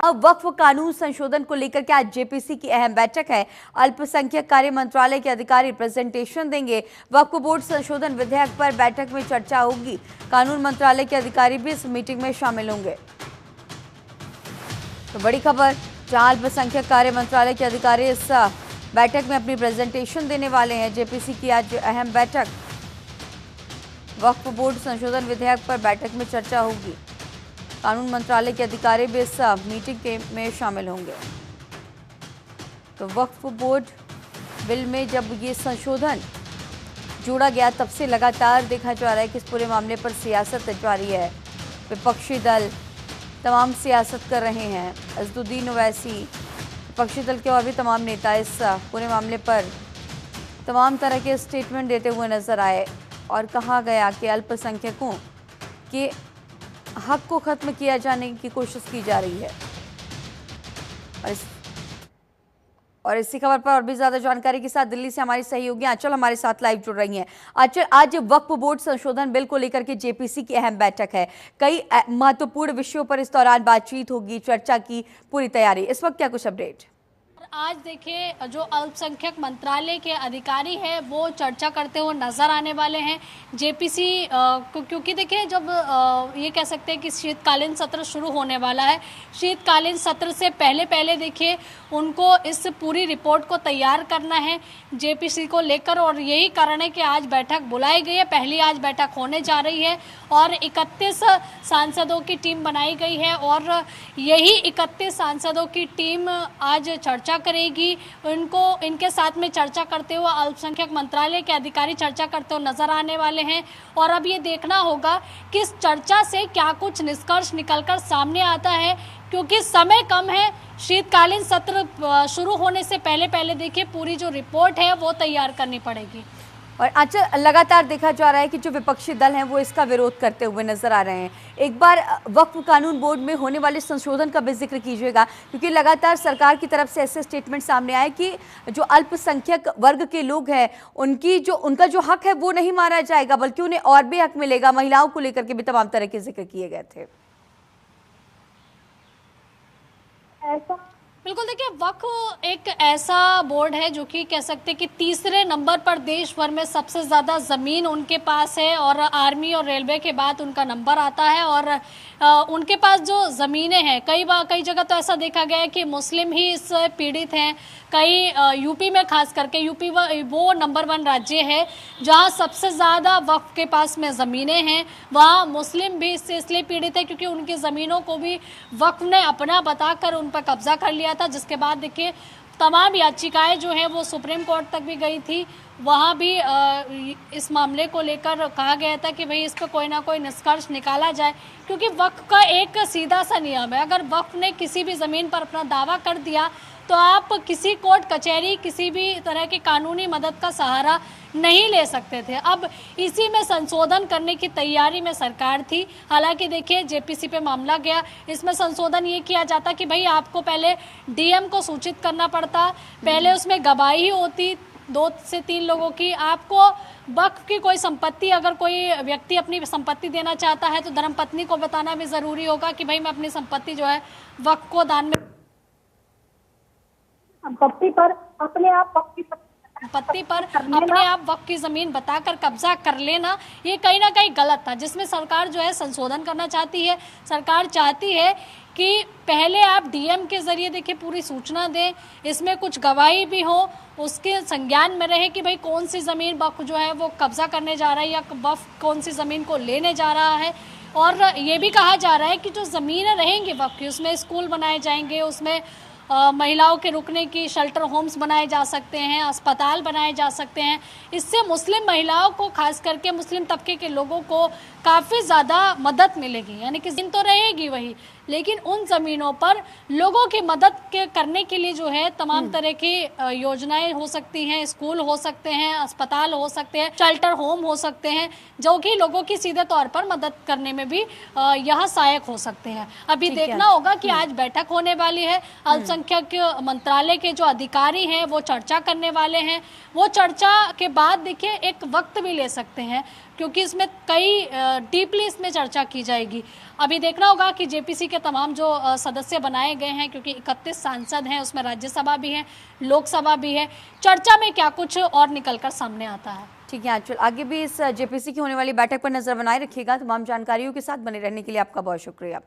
अब वक्फ कानून संशोधन को लेकर के आज जेपीसी की अहम बैठक है। अल्पसंख्यक कार्य मंत्रालय के अधिकारी प्रेजेंटेशन देंगे। वक्फ बोर्ड संशोधन विधेयक पर बैठक में चर्चा होगी। कानून मंत्रालय के अधिकारी भी इस मीटिंग में शामिल होंगे। तो बड़ी खबर, जहां अल्पसंख्यक कार्य मंत्रालय के अधिकारी इस बैठक में अपनी प्रेजेंटेशन देने वाले हैं। जेपीसी की आज अहम बैठक, वक्फ बोर्ड संशोधन विधेयक पर बैठक में चर्चा होगी। कानून मंत्रालय के अधिकारी भी इस मीटिंग में शामिल होंगे। तो वक्फ बोर्ड बिल में जब ये संशोधन जोड़ा गया तब से लगातार देखा जा रहा है कि इस पूरे मामले पर सियासत जारी है। विपक्षी दल तमाम सियासत कर रहे हैं। असदुद्दीन ओवैसी, विपक्षी दल के और भी तमाम नेता इस पूरे मामले पर तमाम तरह के स्टेटमेंट देते हुए नजर आए और कहा गया कि अल्पसंख्यकों के हक को खत्म किया जाने की कोशिश की जा रही है। और इसी खबर पर और भी ज्यादा जानकारी के साथ दिल्ली से हमारी सहयोगी आंचल हमारे साथ लाइव जुड़ रही हैं। आंचल, आज वक्फ बोर्ड संशोधन बिल को लेकर के जेपीसी की अहम बैठक है। कई महत्वपूर्ण विषयों पर इस दौरान बातचीत होगी, चर्चा की पूरी तैयारी। इस वक्त क्या कुछ अपडेट? आज देखिए, जो अल्पसंख्यक मंत्रालय के अधिकारी हैं वो चर्चा करते हुए नज़र आने वाले हैं जेपीसी क्योंकि देखिए, जब ये कह सकते हैं कि शीतकालीन सत्र शुरू होने वाला है। शीतकालीन सत्र से पहले देखिए उनको इस पूरी रिपोर्ट को तैयार करना है जेपीसी को लेकर, और यही कारण है कि आज बैठक बुलाई गई है। पहली आज बैठक होने जा रही है और 31 सांसदों की टीम बनाई गई है और यही 31 सांसदों की टीम आज चर्चा करेगी। इनके साथ में चर्चा करते हुए अल्पसंख्यक मंत्रालय के अधिकारी चर्चा करते हुए नजर आने वाले हैं। और अब ये देखना होगा कि इस चर्चा से क्या कुछ निष्कर्ष निकलकर सामने आता है, क्योंकि समय कम है। शीतकालीन सत्र शुरू होने से पहले देखिए पूरी जो रिपोर्ट है वो तैयार करनी पड़ेगी। और अच्छा, लगातार देखा जा रहा है कि जो विपक्षी दल हैं वो इसका विरोध करते हुए नजर आ रहे हैं। एक बार वक्फ कानून बोर्ड में होने वाले संशोधन का भी जिक्र कीजिएगा, क्योंकि लगातार सरकार की तरफ से ऐसे स्टेटमेंट सामने आए कि जो अल्पसंख्यक वर्ग के लोग हैं उनका जो हक है वो नहीं मारा जाएगा, बल्कि उन्हें और भी हक मिलेगा। महिलाओं को लेकर के भी तमाम तरह के जिक्र किए गए थे। बिल्कुल, देखिए, वक्फ एक ऐसा बोर्ड है जो कि कह सकते हैं कि तीसरे नंबर पर देश भर में सबसे ज़्यादा ज़मीन उनके पास है और आर्मी और रेलवे के बाद उनका नंबर आता है। और उनके पास जो ज़मीनें हैं, कई जगह तो ऐसा देखा गया है कि मुस्लिम ही इससे पीड़ित हैं। कई यूपी में खास करके, यूपी वो नंबर 1 राज्य है जहां सबसे ज़्यादा वक्फ के पास में ज़मीनें हैं। वहां मुस्लिम भी इससे इसलिए पीड़ित है क्योंकि उनकी ज़मीनों को भी वक्फ ने अपना बताकर उन पर कब्जा कर लिया था, जिसके बाद देखिए तमाम याचिकाएं जो हैं वो सुप्रीम कोर्ट तक भी गई थी। वहाँ भी इस मामले को लेकर कहा गया था कि भाई इस पर कोई ना कोई निष्कर्ष निकाला जाए, क्योंकि वक्फ का एक सीधा सा नियम है, अगर वक्फ ने किसी भी ज़मीन पर अपना दावा कर दिया तो आप किसी कोर्ट कचहरी, किसी भी तरह की कानूनी मदद का सहारा नहीं ले सकते थे। अब इसी में संशोधन करने की तैयारी में सरकार थी। हालांकि देखिए, जेपीसी पे मामला गया, इसमें संशोधन ये किया जाता कि भाई आपको पहले डीएम को सूचित करना पड़ता, पहले उसमें गवाही होती 2 से 3 लोगों की। आपको वक्फ की कोई संपत्ति, अगर कोई व्यक्ति अपनी संपत्ति देना चाहता है तो धर्मपत्नी को बताना भी ज़रूरी होगा कि भाई मैं अपनी संपत्ति जो है वक्फ को दान में, संपत्ति पर अपने आप वक्फ की जमीन बताकर कब्जा कर लेना, ये कहीं ना कहीं गलत था, जिसमें सरकार जो है संशोधन करना चाहती है। सरकार चाहती है कि पहले आप डीएम के जरिए देखिए पूरी सूचना दें, इसमें कुछ गवाही भी हो, उसके संज्ञान में रहे कि भाई कौन सी ज़मीन वक्फ जो है वो कब्जा करने जा रहा है या वक्फ कौन सी ज़मीन को लेने जा रहा है। और ये भी कहा जा रहा है कि जो ज़मीनें रहेंगी वक्फ की, उसमें स्कूल बनाए जाएंगे, उसमें महिलाओं के रुकने की शेल्टर होम्स बनाए जा सकते हैं, अस्पताल बनाए जा सकते हैं। इससे मुस्लिम महिलाओं को, खास करके मुस्लिम तबके के लोगों को काफ़ी ज़्यादा मदद मिलेगी। यानी कि ज़मीन तो रहेगी वही, लेकिन उन ज़मीनों पर लोगों की मदद करने के लिए जो है तमाम तरह की योजनाएं हो सकती हैं, स्कूल हो सकते हैं, अस्पताल हो सकते हैं, शेल्टर होम हो सकते हैं, जो कि लोगों की सीधे तौर पर मदद करने में भी यह सहायक हो सकते हैं। अभी देखना होगा कि आज बैठक होने वाली है। अल्पसंख्यक मंत्रालय के जो अधिकारी हैं वो चर्चा करने वाले हैं। वो चर्चा के बाद देखिए एक वक्त भी ले सकते हैं, क्योंकि इसमें कई डीपली इसमें चर्चा की जाएगी। अभी देखना होगा कि जेपीसी के तमाम जो सदस्य बनाए गए हैं, क्योंकि 31 सांसद हैं, उसमें राज्यसभा भी है, लोकसभा भी है, चर्चा में क्या कुछ और निकलकर सामने आता है। ठीक है आंचल, आगे भी इस जेपीसी की होने वाली बैठक पर नजर बनाए रखिएगा। तमाम जानकारियों के साथ बने रहने के लिए आपका बहुत शुक्रिया।